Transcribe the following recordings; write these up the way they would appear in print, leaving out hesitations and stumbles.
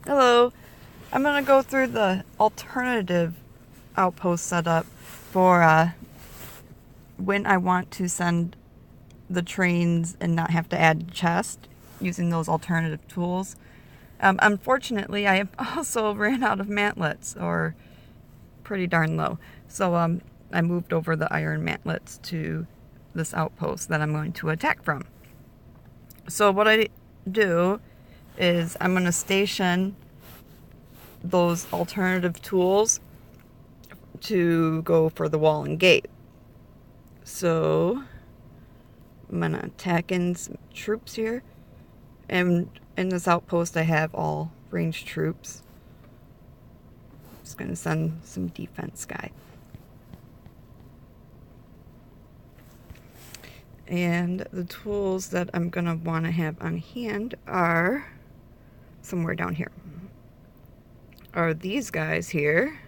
Hello, I'm going to go through the alternative outpost setup for when I want to send the trains and not have to add chest using those alternative tools. Unfortunately, I have also ran out of mantlets, or pretty darn low. So I moved over the iron mantlets to this outpost that I'm going to attack from. So what I do is I'm going to station those alternative tools to go for the wall and gate. So I'm going to attack in some troops here. And in this outpost I have all ranged troops. Just going to send some defense guy. And the tools that I'm going to want to have on hand are somewhere down here. Are these guys here.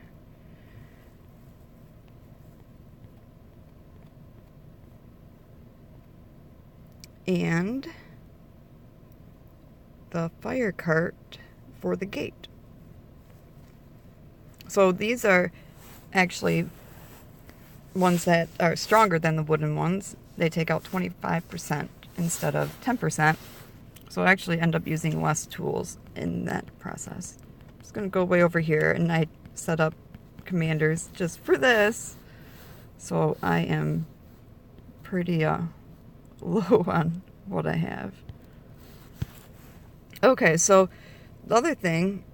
And the fire cart for the gate. So these are actually ones that are stronger than the wooden ones. They take out 25% instead of 10%. So I actually end up using less tools in that process. I'm just going to go way over here, and I set up commanders just for this. So I am pretty low on what I have. Okay, so the other thing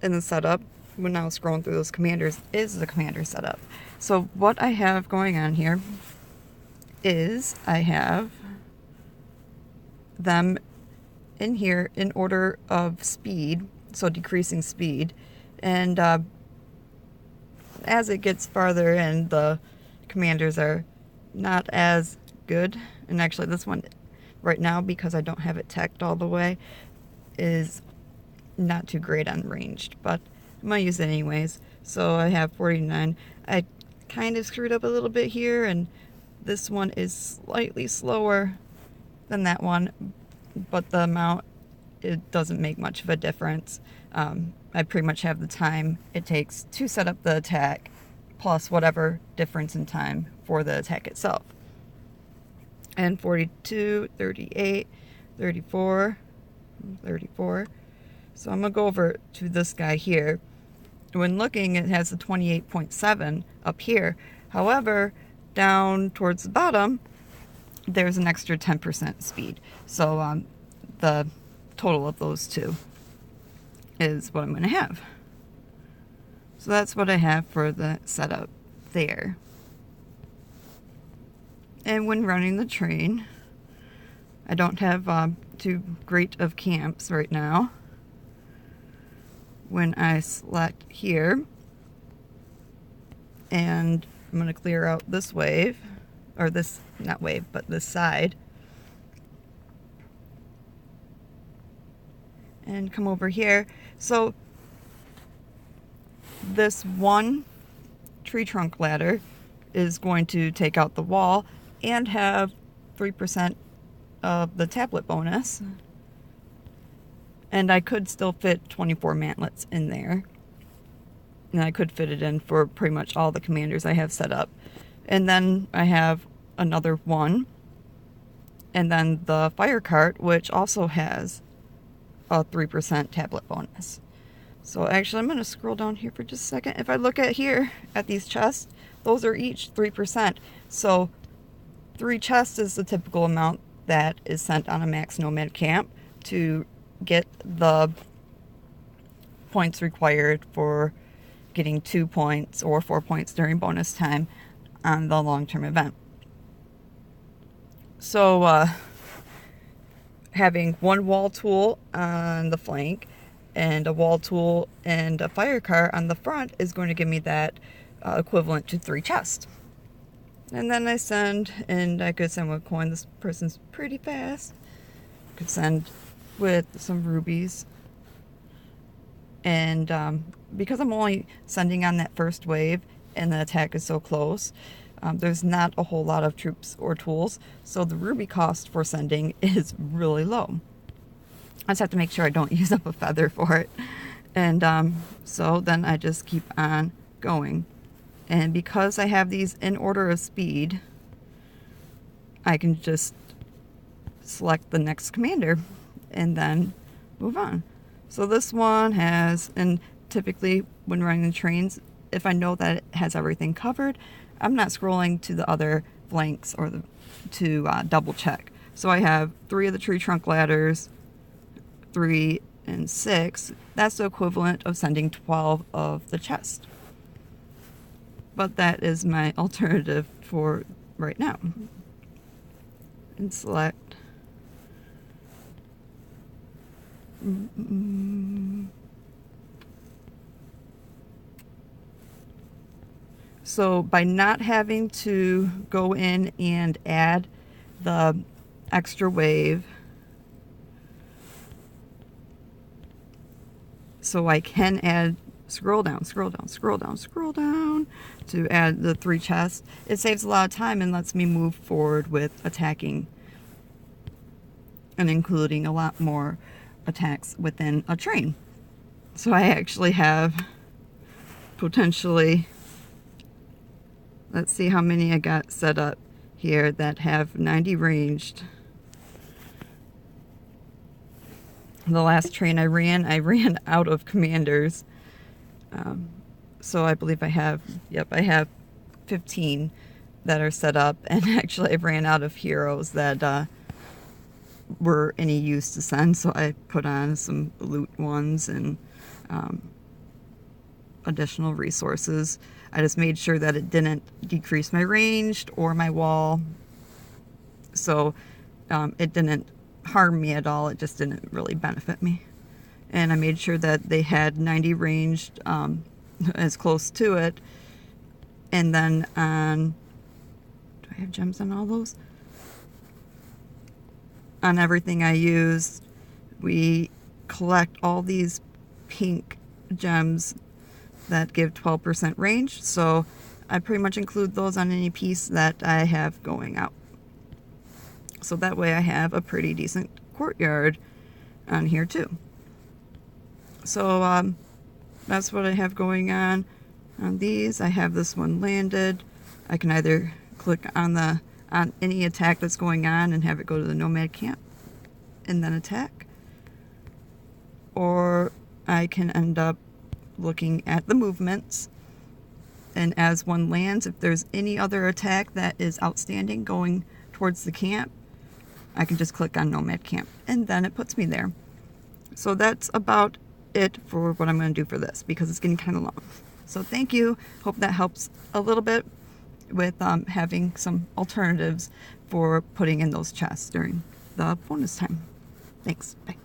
in the setup when I was scrolling through those commanders is the commander setup. So what I have going on here is I have them in here in order of speed, so decreasing speed, and as it gets farther in, the commanders are not as good. And actually this one right now, because I don't have it teched all the way, is not too great on ranged, but I'm gonna use it anyways. So I have 49. I kind of screwed up a little bit here, and this one is slightly slower than that one, but the amount, it doesn't make much of a difference. I pretty much have the time it takes to set up the attack plus whatever difference in time for the attack itself. And 42, 38, 34, 34. So I'm going to go over to this guy here. When looking, it has a 28.7 up here. However, down towards the bottom, there's an extra 10% speed. So the total of those two is what I'm going to have. So that's what I have for the setup there. And when running the train, I don't have too great of camps right now. When I select here, and I'm going to clear out this wave, or this, not wave, but this side, and come over here. So this one tree trunk ladder is going to take out the wall and have 3% of the tablet bonus. And I could still fit 24 mantlets in there. And I could fit it in for pretty much all the commanders I have set up. And then I have another one. And then the fire cart, which also has a 3% tablet bonus. So actually, I'm going to scroll down here for just a second. If I look at here, at these chests, those are each 3%. So 3 chests is the typical amount that is sent on a max Nomad camp to get the points required for getting 2 points or 4 points during bonus time on the long-term event. So having one wall tool on the flank and a wall tool and a fire cart on the front is going to give me that equivalent to 3 chests. And then I send, and I could send with coin. This person's pretty fast. Could send with some rubies. And because I'm only sending on that first wave and the attack is so close, there's not a whole lot of troops or tools. So the ruby cost for sending is really low. I just have to make sure I don't use up a feather for it. And so then I just keep on going. And because I have these in order of speed, I can just select the next commander and then move on. So this one has, and typically when running the trains, if I know that it has everything covered, I'm not scrolling to the other blanks or to double check. So I have 3 of the tree trunk ladders, 3 and 6. That's the equivalent of sending 12 of the chest. But that is my alternative for right now. And select. So by not having to go in and add the extra wave, so I can add, scroll down to add the 3 chests. It saves a lot of time and lets me move forward with attacking and including a lot more attacks within a train. So I actually have potentially, let's see how many I got set up here that have 90 ranged. The last train I ran out of commanders. So I believe I have 15 that are set up, and actually I ran out of heroes that were any use to send, so I put on some loot ones and additional resources. I just made sure that it didn't decrease my ranged or my wall, so it didn't harm me at all. It just didn't really benefit me. And I made sure that they had 90 ranged, as close to it. And then on, do I have gems on all those? On everything I used, we collect all these pink gems that give 12% range. So I pretty much include those on any piece that I have going out. So that way I have a pretty decent courtyard on here too. So that's what I have going on these. I have this one landed. I can either click on any attack that's going on and have it go to the Nomad camp and then attack, or I can end up looking at the movements, and as one lands, if there's any other attack that is outstanding going towards the camp, I can just click on Nomad camp and then it puts me there. So that's about it for what I'm going to do for this, because it's getting kind of long. So thank you. Hope that helps a little bit with having some alternatives for putting in those chests during the bonus time. Thanks. Bye.